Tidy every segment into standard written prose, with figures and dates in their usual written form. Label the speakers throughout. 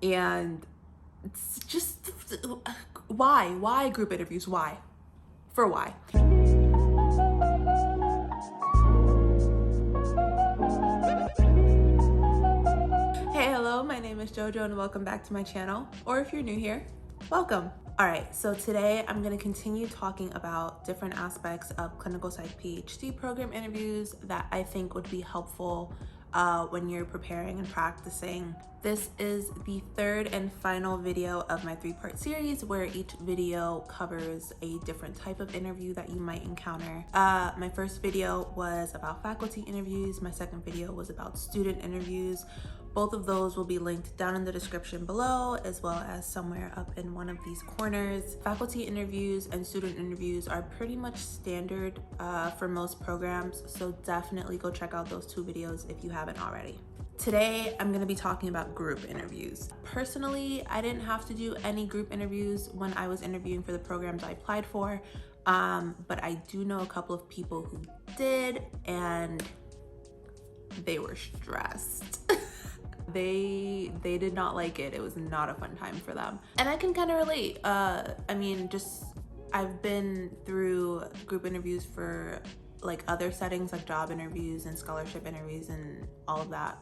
Speaker 1: And it's just, why group interviews? Why? For why? Hey, hello, my name is JoJo and welcome back to my channel. Or if you're new here, welcome. All right, so today I'm gonna continue talking about different aspects of clinical psych PhD program interviews that I think would be helpful when you're preparing and practicing. This is the third and final video of my 3-part series where each video covers a different type of interview that you might encounter. My first video was about faculty interviews. My second video was about student interviews. Both of those will be linked down in the description below, as well as somewhere up in one of these corners. Faculty interviews and student interviews are pretty much standard for most programs, so definitely go check out those 2 videos if you haven't already. Today, I'm gonna be talking about group interviews. Personally, I didn't have to do any group interviews when I was interviewing for the programs I applied for, but I do know a couple of people who did, and they were stressed. They did not like it. It was not a fun time for them. And I can kind of relate. I mean, I've been through group interviews for like other settings like job interviews and scholarship interviews and all of that.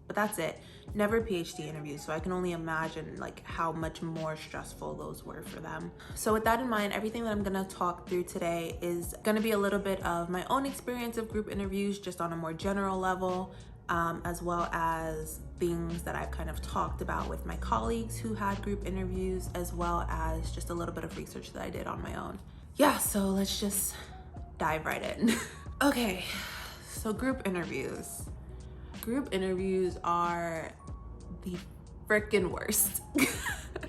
Speaker 1: But that's it. Never PhD interviews. So I can only imagine like how much more stressful those were for them. So with that in mind, everything that I'm gonna talk through today is gonna be a little bit of my own experience of group interviews, just on a more general level. As well as things that I've kind of talked about with my colleagues who had group interviews, as well as just a little bit of research that I did on my own. Yeah, so let's just dive right in. Okay, so group interviews. Group interviews are the freaking worst.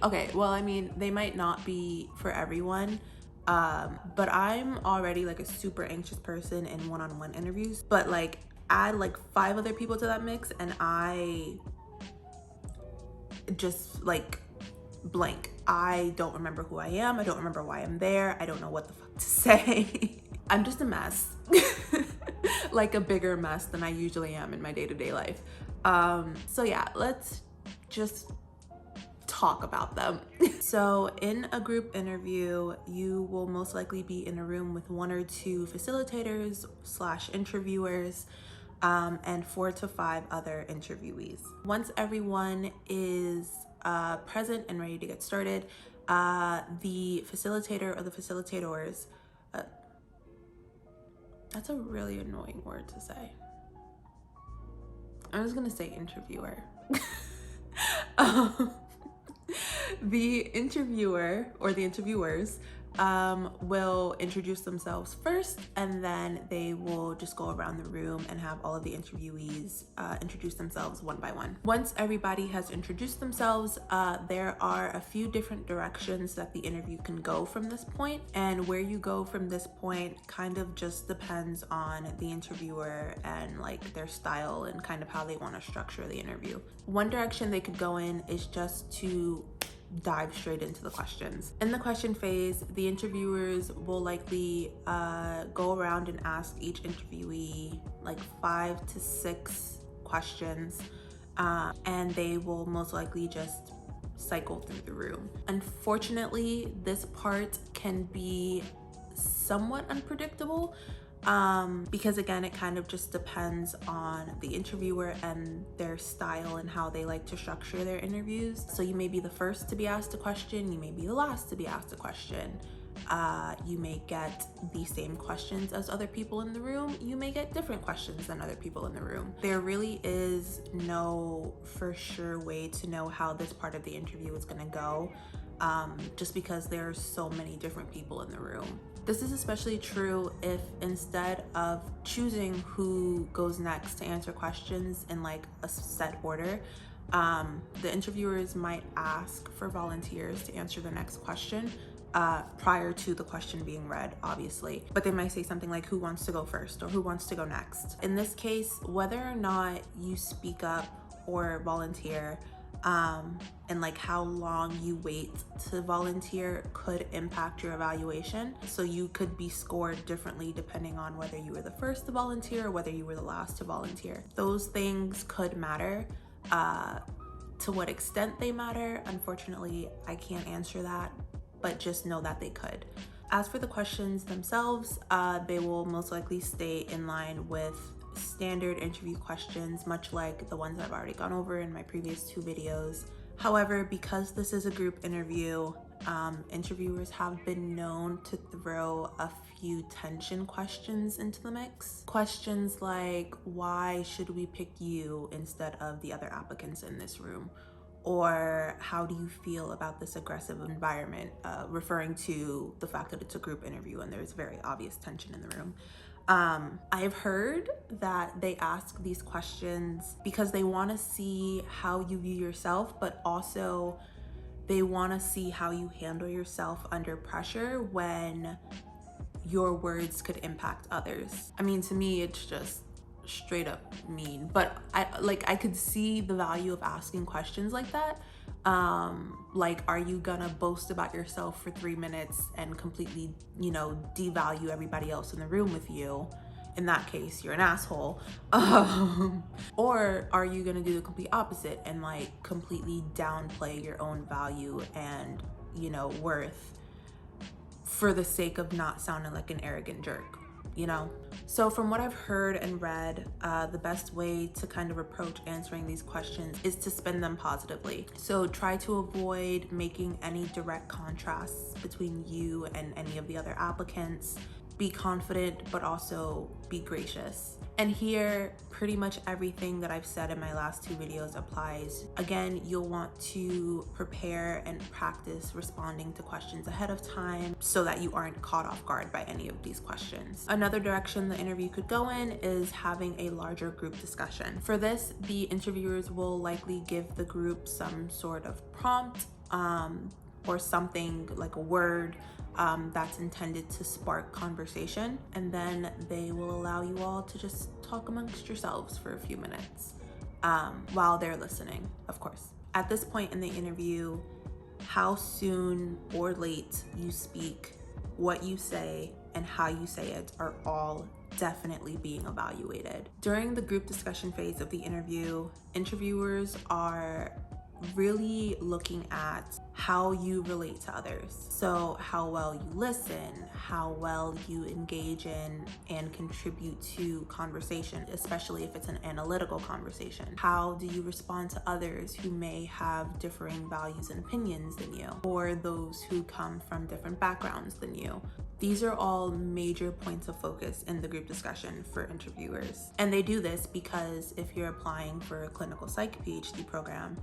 Speaker 1: Okay, well, I mean, they might not be for everyone, but I'm already like a super anxious person in one-on-one interviews, but like add like 5 other people to that mix and I just like blank. I don't remember who I am. I don't remember why I'm there. I don't know what the fuck to say. I'm just a mess. Like a bigger mess than I usually am in my day-to-day life. So yeah, let's just talk about them. So in a group interview, you will most likely be in a room with 1 or 2 facilitators / interviewers, and 4 to 5 other interviewees. Once everyone is present and ready to get started, the facilitator or the facilitators, that's a really annoying word to say. I'm just gonna say interviewer. The interviewer or the interviewers will introduce themselves first, and then they will just go around the room and have all of the interviewees introduce themselves one by one. Once everybody has introduced themselves, there are a few different directions that the interview can go from this point, and where you go from this point kind of just depends on the interviewer and like their style and kind of how they want to structure the interview. One direction they could go in is just to dive straight into the questions. In the question phase, the interviewers will likely go around and ask each interviewee like 5 to 6 questions, and they will most likely just cycle through the room. Unfortunately, this part can be somewhat unpredictable, because again, it kind of just depends on the interviewer and their style and how they like to structure their interviews. So you may be the first to be asked a question, you may be the last to be asked a question. You may get the same questions as other people in the room. You may get different questions than other people in the room. There really is no for sure way to know how this part of the interview is gonna go, just because there are so many different people in the room. This is especially true if instead of choosing who goes next to answer questions in like a set order, the interviewers might ask for volunteers to answer the next question prior to the question being read, obviously. But they might say something like, who wants to go first or who wants to go next? In this case, whether or not you speak up or volunteer, and like how long you wait to volunteer could impact your evaluation. So you could be scored differently depending on whether you were the first to volunteer or whether you were the last to volunteer. Those things could matter To what extent they matter, unfortunately, I can't answer that, but just know that they could. As for the questions themselves, they will most likely stay in line with standard interview questions, much like the ones I've already gone over in my previous 2 videos. However, because this is a group interview, interviewers have been known to throw a few tension questions into the mix. Questions like, why should we pick you instead of the other applicants in this room? Or how do you feel about this aggressive environment, referring to the fact that it's a group interview and there's very obvious tension in the room. I've heard that they ask these questions because they want to see how you view yourself, but also they want to see how you handle yourself under pressure when your words could impact others. I mean, to me, it's just straight up mean, but I could see the value of asking questions like that. Like, are you gonna boast about yourself for 3 minutes and completely, devalue everybody else in the room with you? In that case, you're an asshole. Or are you gonna do the complete opposite and like completely downplay your own value and, worth for the sake of not sounding like an arrogant jerk? So from what I've heard and read, the best way to kind of approach answering these questions is to spin them positively. So try to avoid making any direct contrasts between you and any of the other applicants. Be confident, but also be gracious. And here, pretty much everything that I've said in my last 2 videos applies. Again, you'll want to prepare and practice responding to questions ahead of time so that you aren't caught off guard by any of these questions. Another direction the interview could go in is having a larger group discussion. For this, the interviewers will likely give the group some sort of prompt or something like a word that's intended to spark conversation, and then they will allow you all to just talk amongst yourselves for a few minutes while they're listening, of course. At this point in the interview, how soon or late you speak, what you say, and how you say it are all definitely being evaluated. During the group discussion phase of the interview, interviewers are really looking at how you relate to others. So how well you listen, how well you engage in and contribute to conversation, especially if it's an analytical conversation. How do you respond to others who may have differing values and opinions than you, or those who come from different backgrounds than you? These are all major points of focus in the group discussion for interviewers. And they do this because if you're applying for a clinical psych PhD program,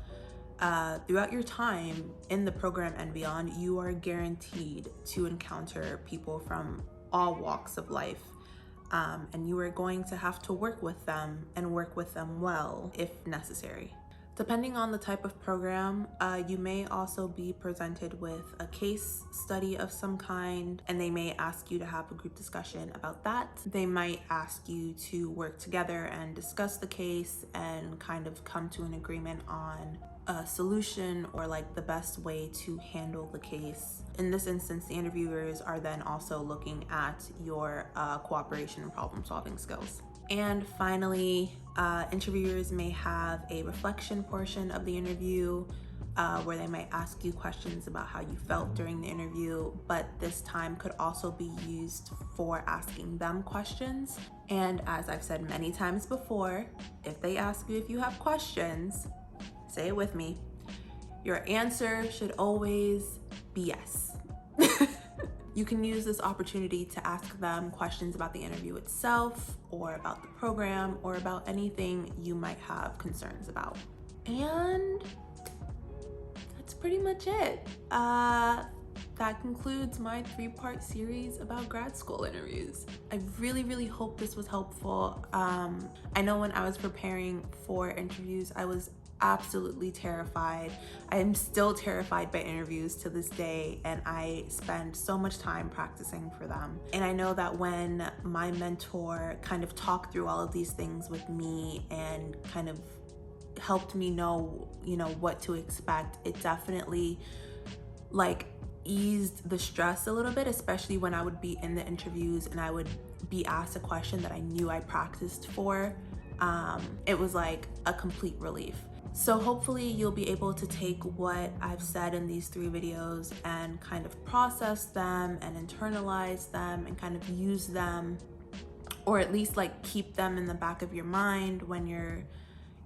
Speaker 1: throughout your time in the program and beyond, you are guaranteed to encounter people from all walks of life. And you are going to have to work with them and work with them well if necessary. Depending on the type of program, you may also be presented with a case study of some kind, and they may ask you to have a group discussion about that. They might ask you to work together and discuss the case and kind of come to an agreement on a solution or like the best way to handle the case. In this instance, the interviewers are then also looking at your cooperation and problem solving skills. And finally, interviewers may have a reflection portion of the interview where they might ask you questions about how you felt during the interview, but this time could also be used for asking them questions. And as I've said many times before, if they ask you if you have questions, say it with me, your answer should always be yes. You can use this opportunity to ask them questions about the interview itself, or about the program, or about anything you might have concerns about. And that's pretty much it. That concludes my 3-part series about grad school interviews. I really hope this was helpful. I know when I was preparing for interviews, I was absolutely terrified. I am still terrified by interviews to this day, and I spend so much time practicing for them. And I know that when my mentor kind of talked through all of these things with me and kind of helped me know, what to expect, it definitely like eased the stress a little bit, especially when I would be in the interviews and I would be asked a question that I knew I practiced for. It was like a complete relief. So hopefully you'll be able to take what I've said in these 3 videos and kind of process them and internalize them and kind of use them, or at least like keep them in the back of your mind when you're,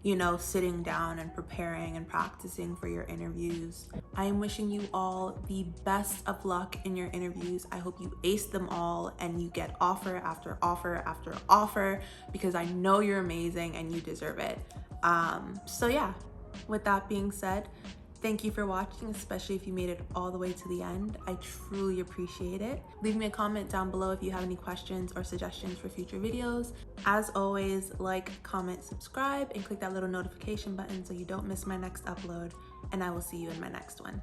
Speaker 1: you know, sitting down and preparing and practicing for your interviews. I am wishing you all the best of luck in your interviews. I hope you ace them all and you get offer after offer after offer, because I know you're amazing and you deserve it. So yeah, with that being said, thank you for watching, especially if you made it all the way to the end. I truly appreciate it. Leave me a comment down below if you have any questions or suggestions for future videos. As always, like, comment, subscribe, and click that little notification button so you don't miss my next upload, and I will see you in my next one.